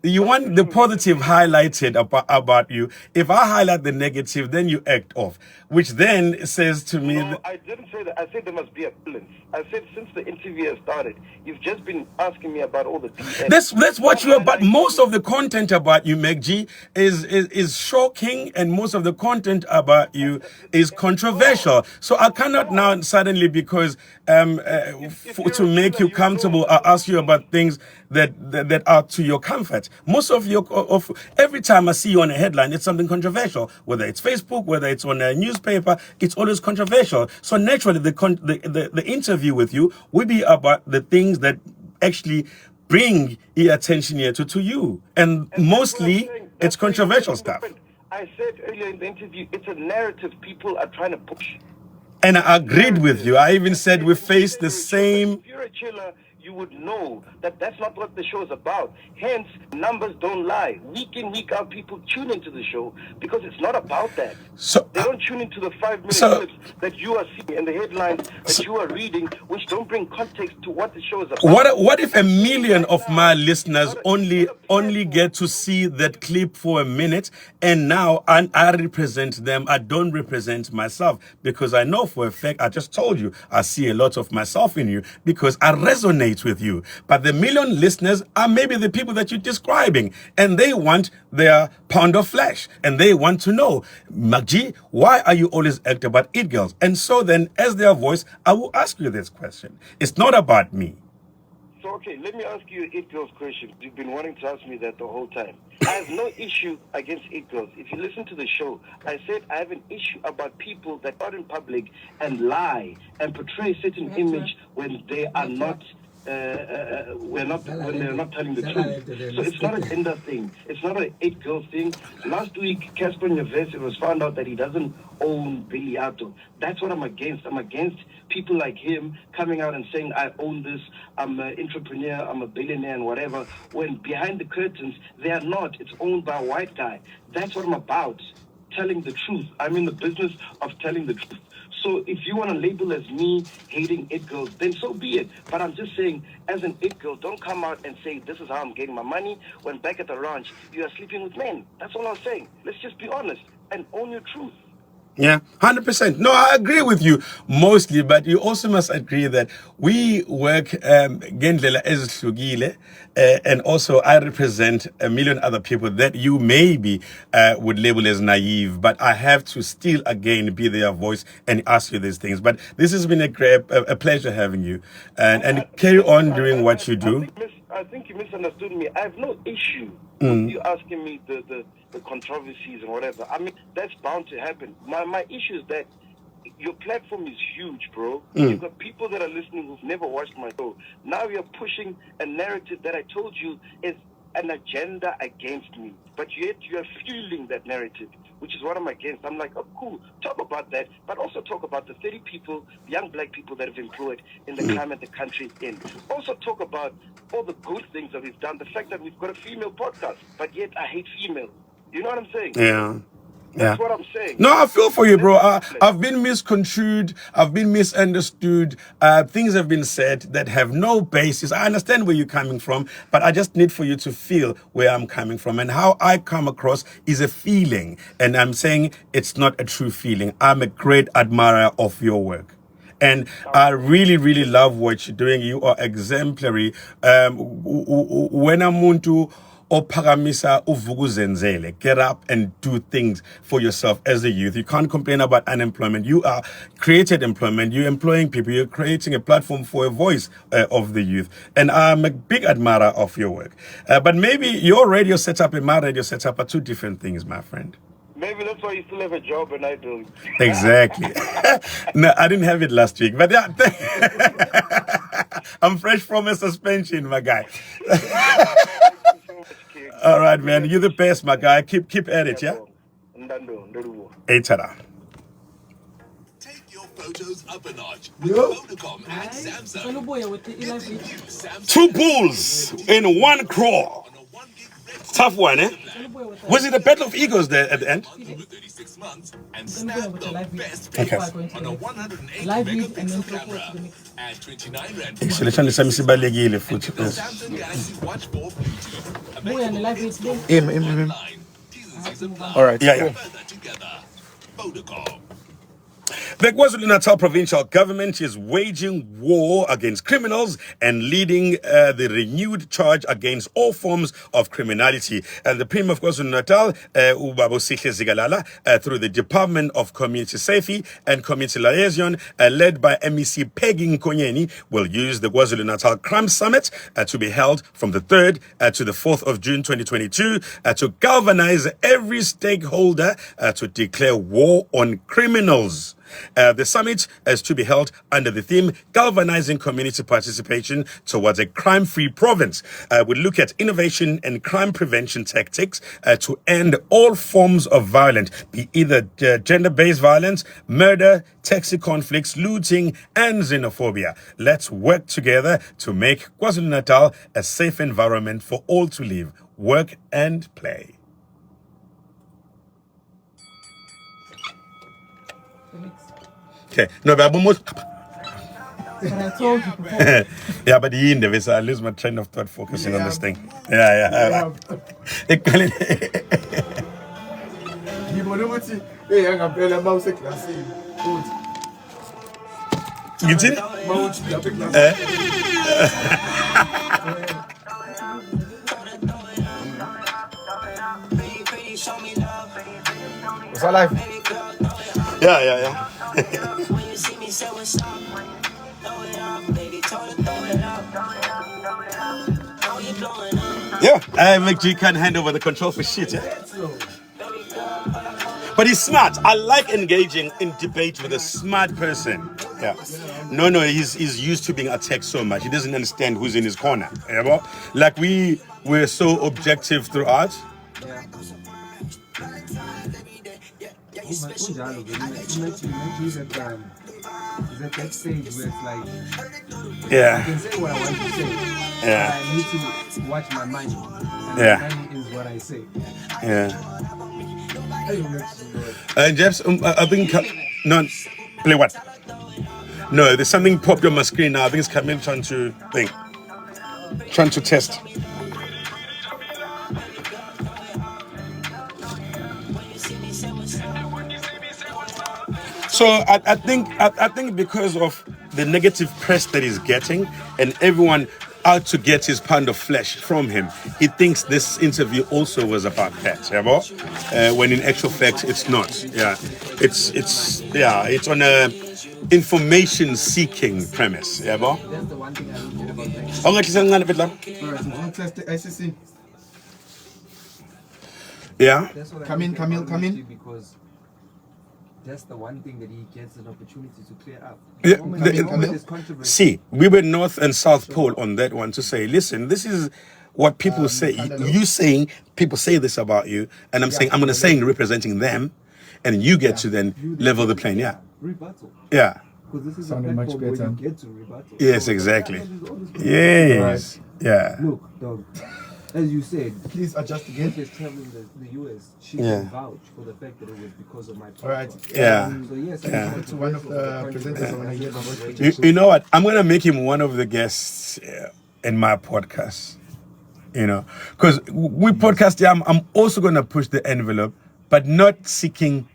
You want the positive highlighted about you. If I highlight the negative, then you act off, which then says to me... No, I didn't say that. I said there must be a balance. I said since the interview has started, you've just been asking me about all the DMs. That's what you are, but most of the content about you, MacG, is shocking, and most of the content about you is controversial. So I cannot now suddenly, because to make you comfortable, I ask you about things that are to your comfort. Most of every time I see you on a headline, it's something controversial. Whether it's Facebook, whether it's on a newspaper, it's always controversial. So naturally, the interview with you will be about the things that actually bring the attention here to you, and mostly it's controversial stuff. I said earlier in the interview, it's a narrative people are trying to push. And I agreed with you. I even said we face the same... If you're a chiller, you would know that that's not what the show is about. Hence, numbers don't lie. Week in, week out, people tune into the show because it's not about that. So they don't tune into the 5-minute clips that you are seeing and the headlines that you are reading, which don't bring context to what the show is about. What if 1 million of my listeners only get to see that clip for a minute, and now I represent them? I don't represent myself, because I know for a fact, I just told you, I see a lot of myself in you because I resonate with you. But the 1 million listeners are maybe the people that you're describing, and they want their pound of flesh, and they want to know, MacG, why are you always acting about it girls? And so then, as their voice, I will ask you this question. It's not about me. So, okay, let me ask you It Girls question. You've been wanting to ask me that the whole time. I have no issue against It Girls. If you listen to the show, I said I have an issue about people that are in public and lie and portray a certain image when they are not... when they're not telling the truth. So it's not an gender thing. It's not an It Girls thing. Last week, Casper Nyavesi, it was found out that he doesn't own Biliato. That's what I'm against. I'm against people like him coming out and saying, I own this, I'm an entrepreneur, I'm a billionaire and whatever, when behind the curtains, they are not. It's owned by a white guy. That's what I'm about. Telling the truth. I'm in the business of telling the truth. So if you want to label as me hating It Girls, then so be it. But I'm just saying, as an It Girl, don't come out and say, this is how I'm getting my money, when back at the ranch, you are sleeping with men. That's all I'm saying. Let's just be honest and own your truth. Yeah, 100%. No, I agree with you mostly, but you also must agree that we work ngendlela ezihlukile, and also I represent 1 million other people that you maybe would label as naive, but I have to still again be their voice and ask you these things. But this has been a pleasure having you, and carry on doing what you do. I think you misunderstood me. I have no issue with you asking me the controversies and whatever. I mean, that's bound to happen. My issue is that your platform is huge, bro. You've got people that are listening who've never watched my show. Now you're pushing a narrative that I told you is an agenda against me. But yet you're fueling that narrative, which is what I'm against. I'm like, oh, cool, talk about that, but also talk about the 30 people, young black people that have employed in the climate the country is in. Also talk about all the good things that we've done, the fact that we've got a female podcast, but yet I hate females. You know what I'm saying? Yeah. That's what I'm saying. No, I feel for you, bro. I've been misconstrued. I've been misunderstood. Things have been said that have no basis. I understand where you're coming from, but I just need for you to feel where I'm coming from. And how I come across is a feeling. And I'm saying it's not a true feeling. I'm a great admirer of your work. And I really, really love what you're doing. You are exemplary. When I'm into ophakamisa uvukuzenzele, get up and do things for yourself as a youth. You can't complain about unemployment. You are created employment. You're employing people. You're creating a platform for a voice of the youth. And I'm a big admirer of your work. But maybe your radio setup and my radio setup are two different things, my friend. Maybe that's why you still have a job and I don't. Exactly. No, I didn't have it last week, but yeah, I'm fresh from a suspension, my guy. All right, man. You're the best, my guy. Keep at it, yeah? Hey, ta-da. Take your photos up a notch with Vodacom and Samsung. 2 bulls in 1 craw. Tough one, eh? Was it a battle of egos there at the end? months and snap the best Okay. pics on a 108 Live read and then megapixel throw forward to camera the mix. at 29 Rand. Actually, trying to send me sibalekile And futhi. get the Samsung Galaxy Watch 4 Bluetooth. Boy, and the live read today. Online. T's apply. All right. Yeah, yeah. Further together. Vodacom. The KwaZulu-Natal provincial government is waging war against criminals and leading the renewed charge against all forms of criminality. And the Premier of KwaZulu-Natal, Ubaba Sihle Zikalala, through the Department of Community Safety and Community Liaison, led by MEC Peggy Nkonyeni, will use the KwaZulu-Natal Crime Summit to be held from the 3rd to the 4th of June 2022 to galvanize every stakeholder to declare war on criminals. The summit is to be held under the theme Galvanizing Community Participation Towards a Crime-Free Province. We look at innovation and crime prevention tactics to end all forms of violence, be either gender-based violence, murder, taxi conflicts, looting, and xenophobia. Let's work together to make KwaZulu-Natal a safe environment for all to live, work, and play. Felix. Okay, no, but almost. But I told you before. Yeah, but the end of it, so I lose my train of thought focusing on this thing. Yeah. Ngibona ukuthi ngampela mawuse classini uthi You see? mawuthi lapha class What's our life? Yeah. Yeah, MacG can't hand over the control for shit, yeah? But he's smart. I like engaging in debate with a smart person. Yeah. No, he's used to being attacked so much. He doesn't understand who's in his corner. You know? Like we're so objective throughout. Unjalo ke imagine is at that stage where it's like I Yeah. can say what I want to say. Yeah. I need to watch my money. And Yeah. my money is what I say. Yeah. And Jeff, I think no, play what? No, there's something popped on my screen now. I think it's Camille trying to test. So I think because of the negative press that he's getting and everyone out to get his pound of flesh from him, he thinks this interview also was about that, yeah, when in actual fact it's not. Yeah, it's on a information seeking premise, yeah, That's the one thing I don't get about that. Alright, Alright, so test the ICC. yeah. That's what I Come don't in, get come in, about come in. MacG because that's the one thing that he gets an opportunity to clear up. Yeah, The moment- the- the moment the- there's controversy, See, we were North and South Pole on that one to say, listen, this is what people say. You saying people say this about you, and I'm saying I'm gonna say representing them, and you get to then level the plane. Yeah, rebuttal. yeah, Because this is Sounded a much platform where better. you get to rebuttal. yes, So, exactly. there's all this- Yes, yeah, Look, dog, as you said, Please adjust again. if it's traveling the US, she Yeah. can vouch for the fact that it was because of my Alright. platform. yeah. So yes, Yeah. I want To one of the presenters, I want to hear the voice. You know what? I'm gonna make him one of the guests in my podcast. You know, because we podcast. Yeah, I'm also gonna push the envelope, but not seeking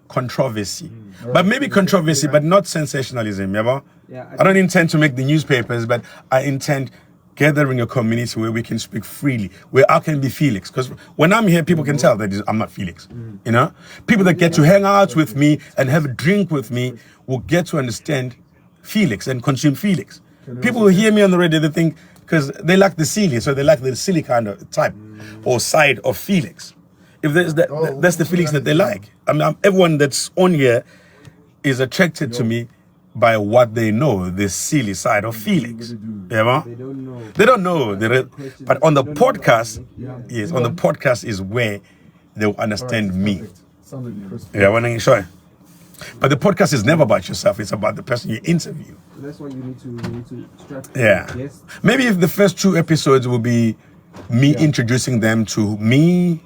controversy. But maybe controversy, but not sensationalism. Yeah, Yeah, I don't intend to make the newspapers, but I intend gathering a community where we can speak freely, where I can be Felix. Because when I'm here, people can tell that I'm not Felix. You know, people that get to hang out with me and have a drink with me will get to understand Felix and consume Felix. People who hear me on the radio, they think, because they like the silly, so they like the silly kind of type or side of Felix. If there's that, that's the Felix that they like. I mean, everyone that's on here is attracted to me by what they know, the silly side of Felix. Yeah, they don't know. they don't know. But on the podcast, yes, on the podcast is where they'll understand me. Sounded crisp. Yeah, when I show. But the podcast is never about yourself. It's about the person you interview. So that's why you need to strap. Yeah. Yes. Maybe if the first 2 episodes will be me introducing them to me,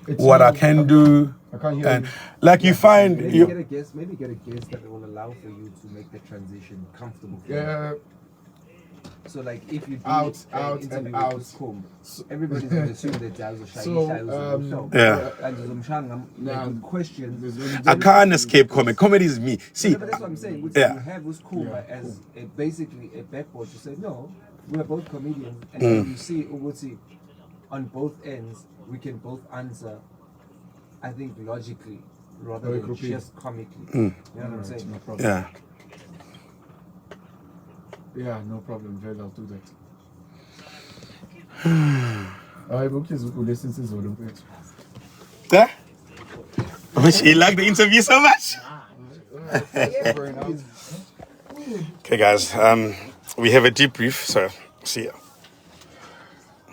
It's what I all can do. I can't hear And you. like you find Maybe you get a guest. Maybe get a guest that will allow for you to make the transition comfortable. For you. Yeah. So like if you do Out, an out, interview and with out. this comb, everybody's gonna assume that I was a shy So, yeah. Nah, like questions. there's really I can't escape comedy. Comedy is me. See, But that's what I'm saying. Which Yeah. you have this Kumba Yeah, as basically a backboard to say, no, we're both comedians. And then you see Uguti on both ends, we can both answer, I think, logically rather Very than groupie. just comically. You know what I'm saying? No problem. yeah. Yeah, no problem. Vele, I'll do that. Hayi bokuyizuku listen sizolo mfethu. Yeah? She liked the interview so much. Okay, guys. We have a debrief, so see ya.